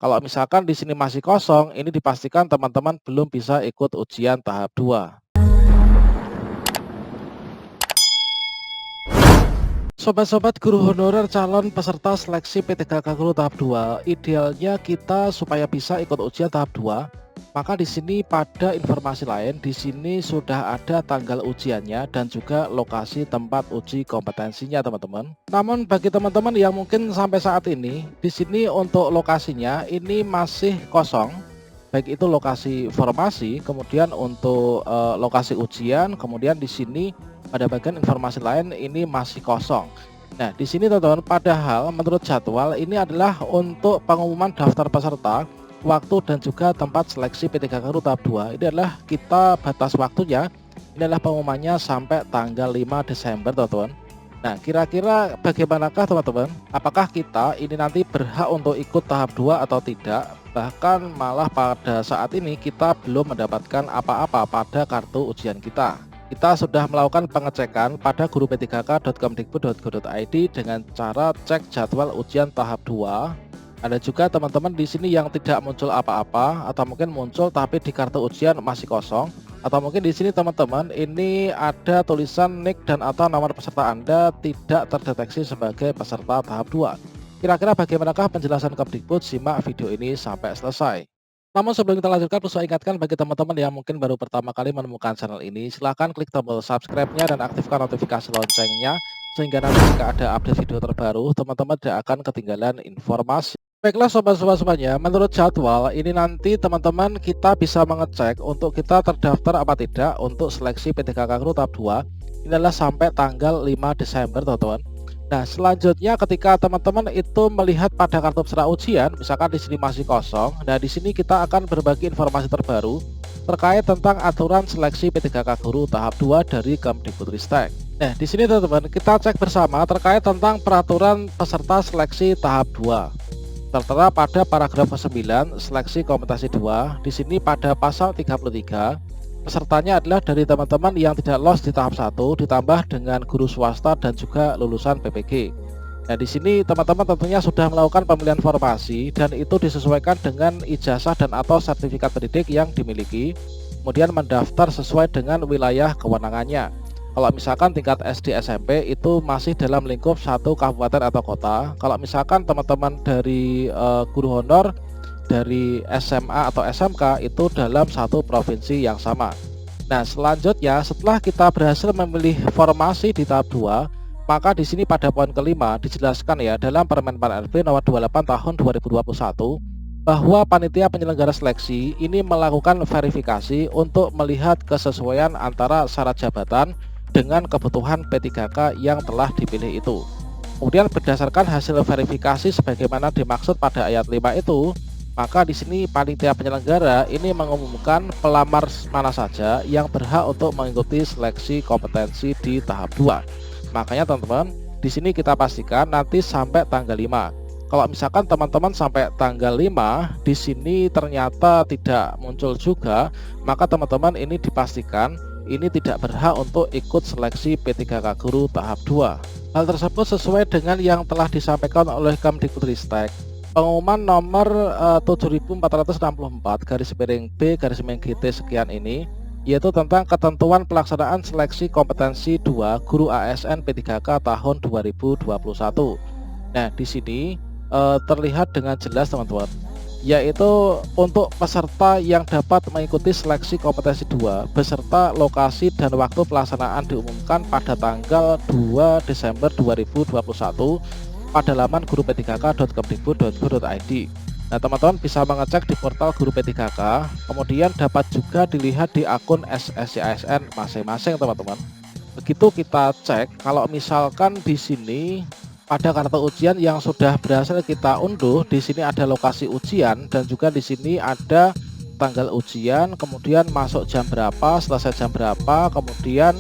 Kalau misalkan di sini masih kosong, ini dipastikan teman-teman belum bisa ikut ujian tahap 2. Sobat-sobat guru honorer calon peserta seleksi P3K Guru tahap 2, idealnya kita supaya bisa ikut ujian tahap 2, maka di sini pada informasi lain di sini sudah ada tanggal ujiannya dan juga lokasi tempat uji kompetensinya, teman-teman. Namun bagi teman-teman yang mungkin sampai saat ini di sini untuk lokasinya ini masih kosong, baik itu lokasi formasi, kemudian untuk lokasi ujian, kemudian di sini pada bagian informasi lain ini masih kosong. Nah, di sini teman-teman, padahal menurut jadwal ini adalah untuk pengumuman daftar peserta, waktu dan juga tempat seleksi P3K Guru tahap 2. Ini adalah kita batas waktunya, ini adalah pengumumannya sampai tanggal 5 Desember, teman-teman. Nah, kira-kira bagaimanakah teman-teman? Apakah kita ini nanti berhak untuk ikut tahap 2 atau tidak? Bahkan malah pada saat ini kita belum mendapatkan apa-apa pada kartu ujian kita. Kita sudah melakukan pengecekan pada guru-p3k.kemdikbud.go.id dengan cara cek jadwal ujian tahap 2. Ada juga teman-teman di sini yang tidak muncul apa-apa atau mungkin muncul tapi di kartu ujian masih kosong, atau mungkin di sini teman-teman ini ada tulisan nick dan atau nomor peserta Anda tidak terdeteksi sebagai peserta tahap 2. Kira-kira bagaimanakah penjelasan Kemdikbud? Simak video ini sampai selesai. Namun sebelum kita lanjutkan, perlu saya ingatkan bagi teman-teman yang mungkin baru pertama kali menemukan channel ini, silahkan klik tombol subscribe-nya dan aktifkan notifikasi loncengnya, sehingga nanti jika ada update video terbaru, teman-teman tidak akan ketinggalan informasi. Baiklah sobat-sobat semuanya, menurut jadwal ini nanti teman-teman kita bisa mengecek untuk kita terdaftar apa tidak untuk seleksi P3K Guru tahap 2. Ini adalah sampai tanggal 5 Desember, teman-teman. Nah, selanjutnya ketika teman-teman itu melihat pada kartu peserta ujian, misalkan di sini masih kosong, nah di sini kita akan berbagi informasi terbaru terkait tentang aturan seleksi P3K Guru tahap 2 dari Kemdikbudristek. Nah, di sini teman-teman kita cek bersama terkait tentang peraturan peserta seleksi tahap 2. Tertera pada paragraf ke-9 seleksi kompetensi 2. Di sini pada pasal 33 pesertanya adalah dari teman-teman yang tidak lolos di tahap 1 ditambah dengan guru swasta dan juga lulusan PPG. Nah, di sini teman-teman tentunya sudah melakukan pemilihan formasi dan itu disesuaikan dengan ijazah dan atau sertifikat pendidik yang dimiliki. Kemudian mendaftar sesuai dengan wilayah kewenangannya. Kalau misalkan tingkat SD SMP itu masih dalam lingkup satu kabupaten atau kota. Kalau misalkan teman-teman dari guru honor dari SMA atau SMK itu dalam satu provinsi yang sama. Nah, selanjutnya setelah kita berhasil memilih formasi di tahap 2, maka di sini pada poin kelima dijelaskan ya dalam Permen Pan RB nomor 28 tahun 2021 bahwa panitia penyelenggara seleksi ini melakukan verifikasi untuk melihat kesesuaian antara syarat jabatan dengan kebutuhan P3K yang telah dipilih itu. Kemudian berdasarkan hasil verifikasi sebagaimana dimaksud pada ayat 5 itu, maka di sini panitia penyelenggara ini mengumumkan pelamar mana saja yang berhak untuk mengikuti seleksi kompetensi di tahap 2. Makanya teman-teman, di sini kita pastikan nanti sampai tanggal 5. Kalau misalkan teman-teman sampai tanggal 5 di sini ternyata tidak muncul juga, maka teman-teman ini dipastikan ini tidak berhak untuk ikut seleksi P3K Guru tahap 2. Hal tersebut sesuai dengan yang telah disampaikan oleh Kemdikbudristek. Pengumuman nomor 7464 /B/GT sekian ini, yaitu tentang ketentuan pelaksanaan seleksi kompetensi 2 guru ASN P3K tahun 2021. Nah, di sini terlihat dengan jelas teman-teman, yaitu untuk peserta yang dapat mengikuti seleksi kompetensi 2 beserta lokasi dan waktu pelaksanaan diumumkan pada tanggal 2 Desember 2021 pada laman guru-p3k.kemdikbud.go.id. Nah, teman-teman bisa mengecek di portal Guru P3K, kemudian dapat juga dilihat di akun SSCASN masing-masing, teman-teman. Begitu kita cek, kalau misalkan di sini pada kartu ujian yang sudah berhasil kita unduh, di sini ada lokasi ujian dan juga di sini ada tanggal ujian, kemudian masuk jam berapa, selesai jam berapa, kemudian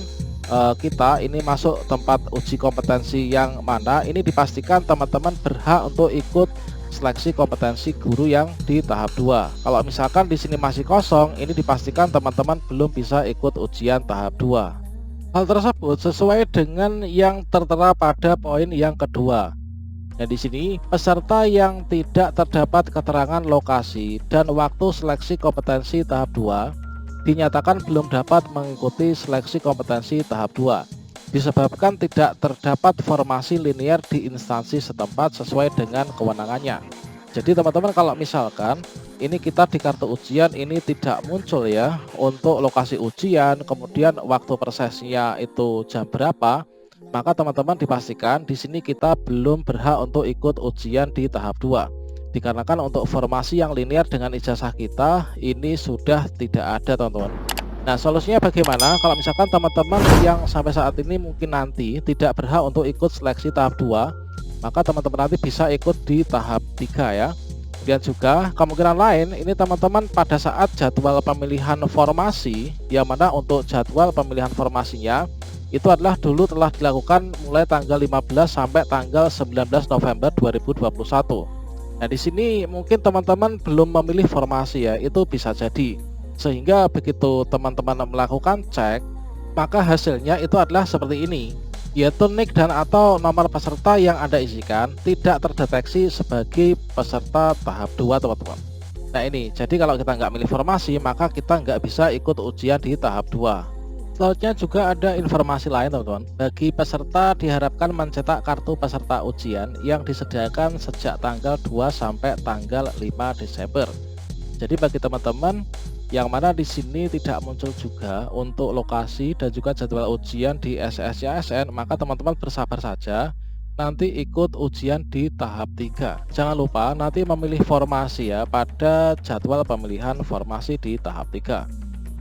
kita ini masuk tempat uji kompetensi yang mana, ini dipastikan teman-teman berhak untuk ikut seleksi kompetensi guru yang di tahap 2. Kalau misalkan di sini masih kosong, ini dipastikan teman-teman belum bisa ikut ujian tahap 2. Hal tersebut sesuai dengan yang tertera pada poin yang kedua. Nah, di sini peserta yang tidak terdapat keterangan lokasi dan waktu seleksi kompetensi tahap 2 dinyatakan belum dapat mengikuti seleksi kompetensi tahap 2 disebabkan tidak terdapat formasi linear di instansi setempat sesuai dengan kewenangannya. Jadi teman-teman, kalau misalkan ini kita di kartu ujian ini tidak muncul ya untuk lokasi ujian, kemudian waktu prosesnya itu jam berapa, maka teman-teman dipastikan di sini kita belum berhak untuk ikut ujian di tahap 2. Dikarenakan untuk formasi yang linear dengan ijazah kita ini sudah tidak ada, teman-teman. Nah, solusinya bagaimana? Kalau misalkan teman-teman yang sampai saat ini mungkin nanti tidak berhak untuk ikut seleksi tahap 2, maka teman-teman nanti bisa ikut di tahap 3 ya. Kemudian juga kemungkinan lain ini teman-teman pada saat jadwal pemilihan formasi, yang mana untuk jadwal pemilihan formasinya itu adalah dulu telah dilakukan mulai tanggal 15 sampai tanggal 19 November 2021. Nah, di sini mungkin teman-teman belum memilih formasi ya, itu bisa jadi. Sehingga begitu teman-teman melakukan cek, maka hasilnya itu adalah seperti ini, yaitu nik dan atau nomor peserta yang Anda isikan tidak terdeteksi sebagai peserta tahap 2, teman-teman. Nah ini, jadi kalau kita nggak milih formasi, maka kita nggak bisa ikut ujian di tahap 2. Selanjutnya juga ada informasi lain, teman-teman. Bagi peserta diharapkan mencetak kartu peserta ujian yang disediakan sejak tanggal 2 sampai tanggal 5 Desember. Jadi bagi teman-teman yang mana di sini tidak muncul juga untuk lokasi dan juga jadwal ujian di SSCSN, maka teman-teman bersabar saja, nanti ikut ujian di tahap 3. Jangan lupa nanti memilih formasi ya pada jadwal pemilihan formasi di tahap 3.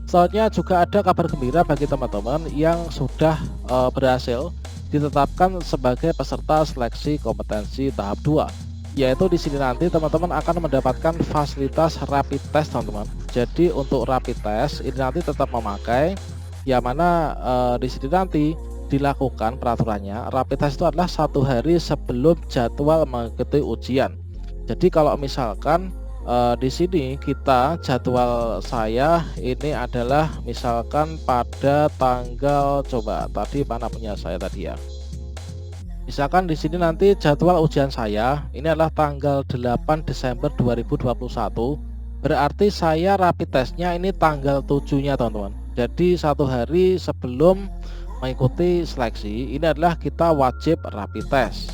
Selanjutnya juga ada kabar gembira bagi teman-teman yang sudah berhasil ditetapkan sebagai peserta seleksi kompetensi tahap 2. Yaitu di sini nanti teman-teman akan mendapatkan fasilitas rapid test, teman-teman. Jadi untuk rapid test ini nanti tetap memakai, yang mana di sini nanti dilakukan peraturannya. Rapid test itu adalah 1 hari sebelum jadwal mengikuti ujian. Jadi kalau misalkan di sini kita jadwal saya ini adalah misalkan pada tanggal, coba tadi mana punya saya tadi ya. Misalkan di sini nanti jadwal ujian saya ini adalah tanggal 8 Desember 2021. Berarti saya rapid testnya ini tanggal 7-nya, teman-teman. Jadi 1 hari sebelum mengikuti seleksi ini adalah kita wajib rapid test.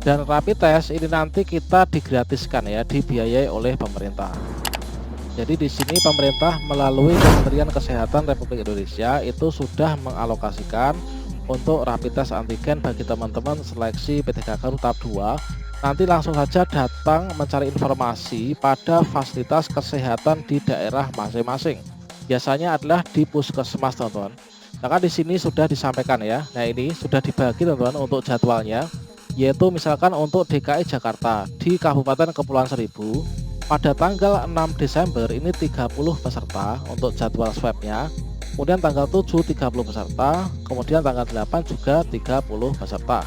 Dan rapid test ini nanti kita digratiskan ya, dibiayai oleh pemerintah. Jadi di sini pemerintah melalui Kementerian Kesehatan Republik Indonesia itu sudah mengalokasikan untuk rapid test antigen bagi teman-teman seleksi PTK Guru tahap 2. Nanti langsung saja datang mencari informasi pada fasilitas kesehatan di daerah masing-masing. Biasanya adalah di puskesmas, teman-teman. Nah kan di sini sudah disampaikan ya. Nah ini sudah dibagi, teman-teman, untuk jadwalnya, yaitu misalkan untuk DKI Jakarta di Kabupaten Kepulauan Seribu pada tanggal 6 Desember ini 30 peserta untuk jadwal swabnya. Kemudian tanggal 7 30 peserta, kemudian tanggal 8 juga 30 peserta,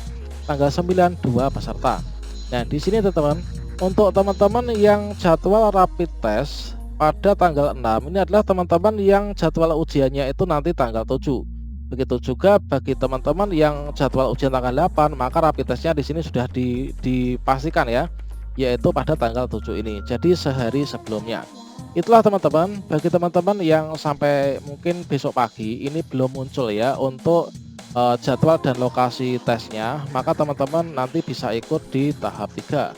tanggal 9 2 peserta. Nah di sini teman-teman, untuk teman-teman yang jadwal rapid test pada tanggal 6 ini adalah teman-teman yang jadwal ujiannya itu nanti tanggal 7. Begitu juga bagi teman-teman yang jadwal ujian tanggal 8, maka rapid testnya di sini sudah dipastikan ya, yaitu pada tanggal 7 ini. Jadi sehari sebelumnya. Itulah teman-teman, bagi teman-teman yang sampai mungkin besok pagi ini belum muncul ya untuk jadwal dan lokasi tesnya, maka teman-teman nanti bisa ikut di tahap 3.